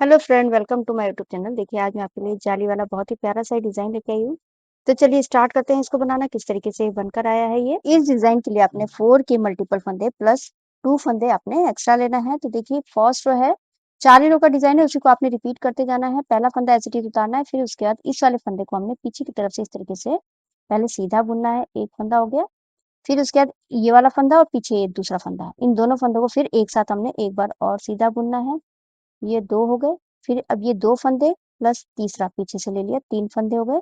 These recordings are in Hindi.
Hello friend, welcome to my YouTube channel. देखिए, आज मैं आपके लिए जाली वाला बहुत ही प्यारा सा डिज़ाइन लेके आई हूँ। तो चलिए स्टार्ट करते हैं इसको बनाना, किस तरीके से बनकर आया है ये। इस डिज़ाइन के लिए आपने 4 के मल्टीपल फंदे प्लस 2 फंदे आपने एक्स्ट्रा लेना है। तो देखिए, फर्स्ट रो है 4 ही रो का डिज़ाइन है, उसी को आपने रिपीट करते जाना है। पहला फंदा ऐसे ही उतारना है, फिर उसके बाद इस वाले फंदे को हमने पीछे की तरफ से इस तरीके से पहले सीधा बुनना है। एक फंदा हो गया, फिर उसके बाद ये वाला फंदा और पीछे ये दूसरा फंदा। इन दोनों फंदों को फिर एक साथ हमने एक बार और सीधा बुनना है। ये 2 हो गए। फिर अब ये 2 फंदे प्लस तीसरा पीछे से ले लिया, 3 फंदे हो गए।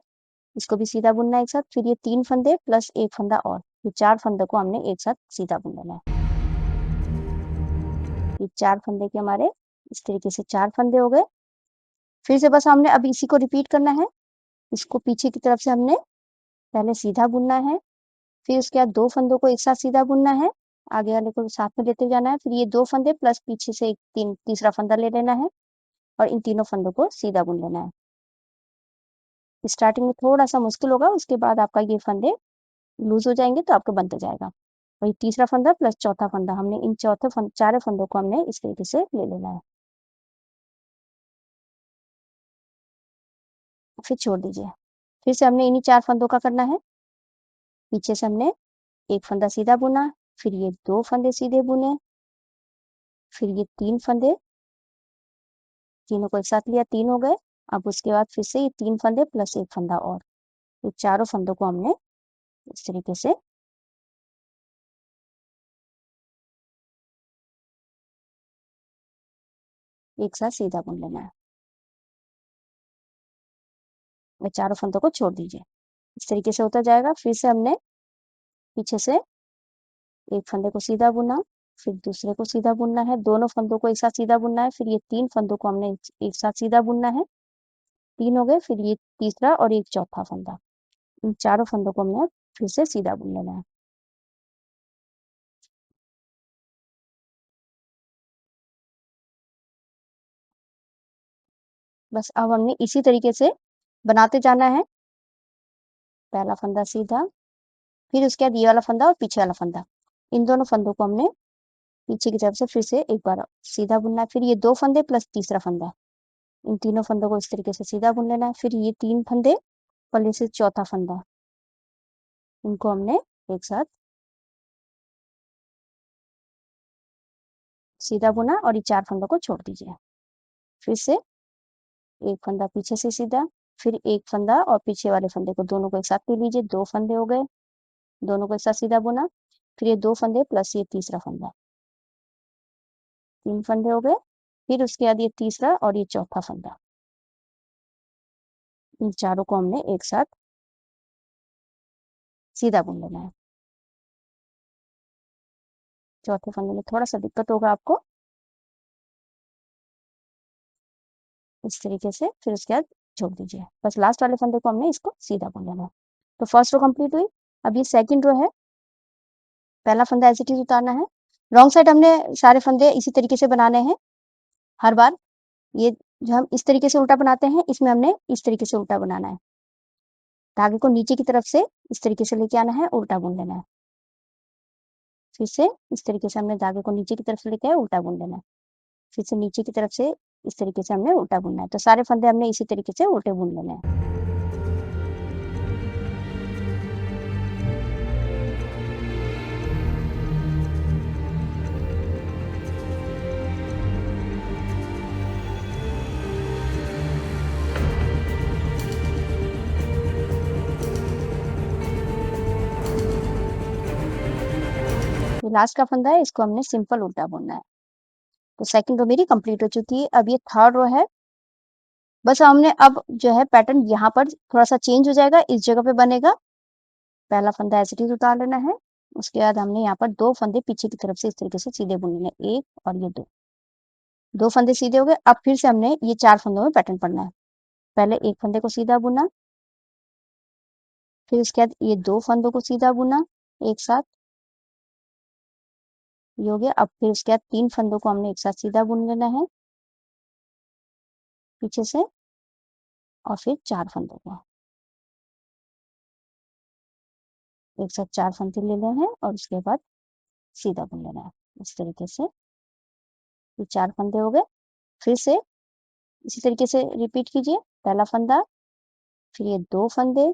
इसको भी सीधा बुनना है एक साथ। फिर ये 3 फंदे प्लस 1 फंदा और, ये 4 फंदों को हमने एक साथ सीधा बुन लेना है। ये 4 फंदे के हमारे इस तरीके से 4 फंदे हो गए। फिर से बस हमने अब इसी को रिपीट करना है। इसको पीछे की तरफ से हमने पहले सीधा बुनना है, फिर उसके बाद 2 फंदों को एक साथ सीधा बुनना है, आगे वाले को साथ में लेते जाना है। फिर ये 2 फंदे प्लस पीछे से एक तीसरा फंदा ले लेना है और इन तीनों फंदों को सीधा बुन लेना है। स्टार्टिंग में थोड़ा-सा मुश्किल होगा, उसके बाद आपका ये फंदे लूज़ हो जाएँगे तो आपका बनते जाएगा। वही तीसरा फंदा प्लस चौथा फंदा, हमने इन चारों फंदों को हमने इस तरीके से ले लेना है। फिर छोड़ दीजिए। फिर से हमने इन्हीं 4 फंदों का करना है। पीछे से हमने 1 फंदा सीधा बुना, फिर ये 2 फंदे सीधे बुने, फिर ये 3 फंदे, तीनों को एक साथ लिया, 3 हो गए। अब उसके बाद फिर से ये 3 फंदे प्लस 1 फंदा और। ये चारों फंदों को हमने इस तरीके से एक साथ सीधा बुन लेना है। ये चारों फंदों को छोड़ दीजिए। इस तरीके से होता जाएगा। फिर से हमने पीछे से एक फंदे को सीधा बुना, फिर दूसरे को सीधा बुनना है, दोनों फंदों को एक साथ सीधा बुनना है। फिर ये 3 फंदों को हमने एक साथ सीधा बुनना है, 3 हो गए। फिर ये तीसरा और एक चौथा फंदा, इन चारों फंदों को हमने फिर से सीधा बुन लेना है। बस अब हमने इसी तरीके से बनाते जाना है। पहला फंदा सीधा, फिर उसके बाद ये वाला फंदा और पीछे वाला फंदा, इन दोनों फंदों को हमने पीछे की तरफ से फिर से एक बार सीधा बुनना है। फिर ये 2 फंदे प्लस तीसरा फंदा, इन तीनों फंदों को इस तरीके से सीधा बुन लेना है। फिर ये 3 फंदे पल्ले से चौथा फंदा, इनको हमने एक साथ सीधा बुना और ये 4 फंदों को छोड़ दीजिए। फिर से एक फंदा पीछे से सीधा, फिर एक फंदा और पीछे वाले फंदे को दोनों को एक साथ ले लीजिए, 2 फंदे हो गए, दोनों को एक साथ सीधा बुना। फिर ये 2 फंदे प्लस ये तीसरा फंदा, 3 फंदे हो गए। फिर उसके बाद ये तीसरा और ये चौथा फंदा, इन चारों को हमने एक साथ सीधा बुन लेना है। चौथे फंदे में थोड़ा-सा दिक्कत होगा आपको, इस तरीके से। फिर उसके बाद छोड़ दीजिए। बस लास्ट वाले फंदे को हमने इसको सीधा बुन लेना है। तो फर्स्ट रो कंप्लीट हुई। अब ये सेकंड रो है। पहला फंदा एज़ इट इज़ उतारना है। रॉन्ग साइड हमने सारे फंदे इसी तरीके से बनाने हैं हर बार। ये जो हम इस तरीके से उल्टा बनाते हैं, इसमें हमने इस तरीके से उल्टा बनाना है। धागे को नीचे की तरफ से इस तरीके से लेके आना है, उल्टा बुन लेना है। फिर से इस तरीके से हमने धागे को नीचे की तरफ से लेके आए, उल्टा बुन लेना है। फिर से नीचे की तरफ से इस तरीके से हमने उल्टा बुनना है। तो सारे फंदे हमने इसी तरीके से उल्टे बुन लेने हैं। ये लास्ट का फंदा है, इसको हमने सिंपल उल्टा बुनना है। तो सेकंड रो मेरी कंप्लीट हो चुकी है। अब ये थर्ड रो है। बस हमने अब जो है पैटर्न यहाँ पर थोड़ा-सा चेंज हो जाएगा, इस जगह पे बनेगा। पहला फंदा एज़ इट इज़ उतार लेना है। उसके बाद हमने यहाँ पर 2 फंदे पीछे की तरफ से इस तरीके से सीधे बुनने हैं, 1 और ये 2। 2 फंदे सीधे हो गए। अब फिर से हमने ये 4 फंदों में पैटर्न पढ़ना है। पहले 1 फंदे को सीधा बुना, फिर उसके बाद ये 2 फंदों को सीधा बुना एक साथ, ये हो गया। अब फिर उसके बाद 3 फंदों को हमने एक साथ सीधा बुन लेना है पीछे से, और फिर 4 फंदों को एक साथ 4 फंदे ले लेने हैं और उसके बाद सीधा बुन लेना है। इस तरीके से ये 4 फंदे हो गए। फिर से इसी तरीके से रिपीट कीजिए। पहला फंदा, फिर ये 2 फंदे,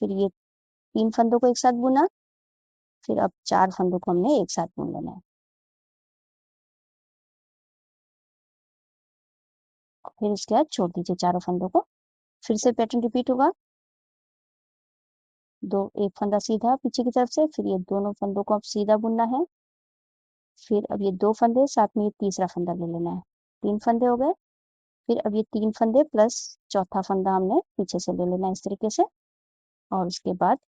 फिर ये 3 फंदों को एक साथ बुना, फिर अब 4 फंदों को हमने एक साथ बुन लेना है। फिर उसके बाद छोड़ दीजिए चारों फंदों को। फिर से पैटर्न रिपीट होगा। एक फंदा सीधा पीछे की तरफ से, फिर ये दोनों फंदों को अब सीधा बुनना है। फिर अब ये 2 फंदे, साथ में ये तीसरा फंदा ले लेना है। 3 फंदे हो गए। फिर अब ये 3 फंदे प्लस चौथा फंदा हमने पीछे से ले लेना है इस तरीके से, और उसके बाद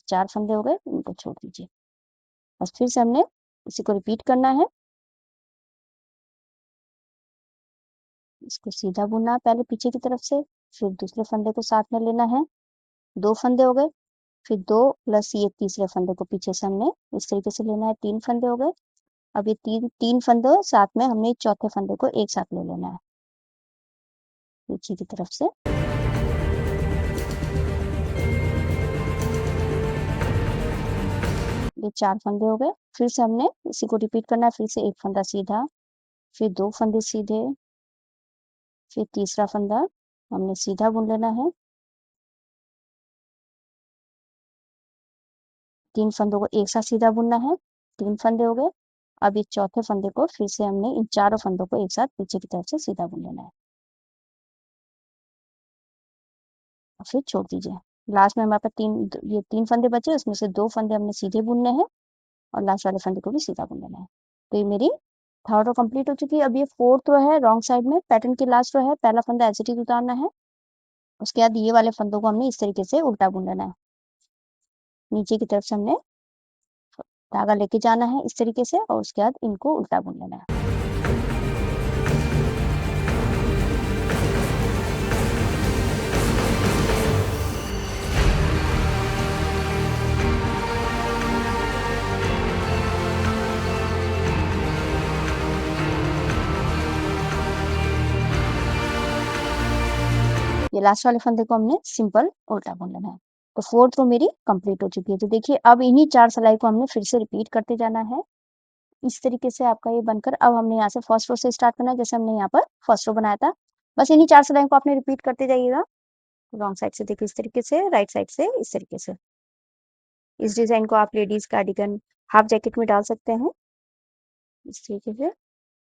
4 फंदे हो गए, इनको छोड़ दीजिए। बस फिर से हमने इसी को रिपीट करना है। इसको सीधा बुनना है पहले पीछे की तरफ से, फिर दूसरे फंदे को साथ में लेना है। 2 फंदे हो गए। फिर 2 प्लस ये तीसरे फंदे को पीछे से हमने इस तरीके से लेना है। 3 फंदे हो गए। अब ये तीन फंदे साथ में हमने चौथे फंदे को एक साथ ले लेना है पीछे की तरफ से। ये 4 फंदे हो गए। फिर से हमने इसी को रिपीट करना है। फिर से एक फंदा सीधा, फिर 2 फंदे सीधे, फिर तीसरा फंदा हमने सीधा बुन लेना है। 3 फंदों को एक साथ सीधा बुनना है। 3 फंदे हो गए। अब ये चौथे फंदे को फिर से हमने इन चारों फंदों को एक साथ पीछे की तरफ से सीधा बुन लेना है, और फिर छोड़ दीजिए। लास्ट में हमारे पास ये 3 फंदे बचे, उसमें से 2 फंदे हमने सीधे बुनने हैं और लास्ट वाले फंदे को भी सीधा बुन लेना है। तो ये मेरी थर्ड रो कंप्लीट हो चुकी है। अब ये फोर्थ रो है रॉन्ग साइड में, पैटर्न की लास्ट रो है। पहला फंदा ऐसे ही उतारना है। उसके बाद ये वाले फंदों को हमने इस तरीके से उल्टा बुन लेना है। नीचे की तरफ से हमने धागा लेके जाना है इस तरीके से, और उसके बाद इनको उल्टा बुन लेना है। ये लास्ट वाले फंदे को हमने सिंपल उल्टा बुन लेना है। तो फोर्थ रो मेरी कंप्लीट हो चुकी है। तो देखिए अब इन्हीं 4 सिलाई को हमने फिर से रिपीट करते जाना है। इस तरीके से आपका ये बनकर, अब हमने यहाँ से फर्स्ट रो से स्टार्ट करना है, जैसे हमने यहाँ पर फर्स्ट रो बनाया था। बस इन्हीं 4 सिलाई को आपने रिपीट करते जाइएगा। रॉन्ग साइड से देखिए इस तरीके से, राइट साइड से इस तरीके से। इस डिजाइन को आप लेडीज कार्डिगन, हाफ जैकेट में डाल सकते हैं इस तरीके से।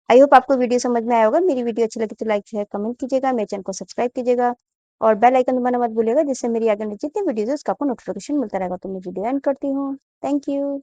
आई होप आपको वीडियो समझ में आया होगा। मेरी वीडियो अच्छी लगी तो लाइक शेयर कमेंट कीजिएगा, मेरे चैनल को सब्सक्राइब कीजिएगा और बेल आइकन दबाना मत भूलिएगा, जिससे मेरी आगे जितनी वीडियोज है उसका आपको नोटिफिकेशन मिलता रहेगा। तो मैं वीडियो एंड करती हूँ। Thank you.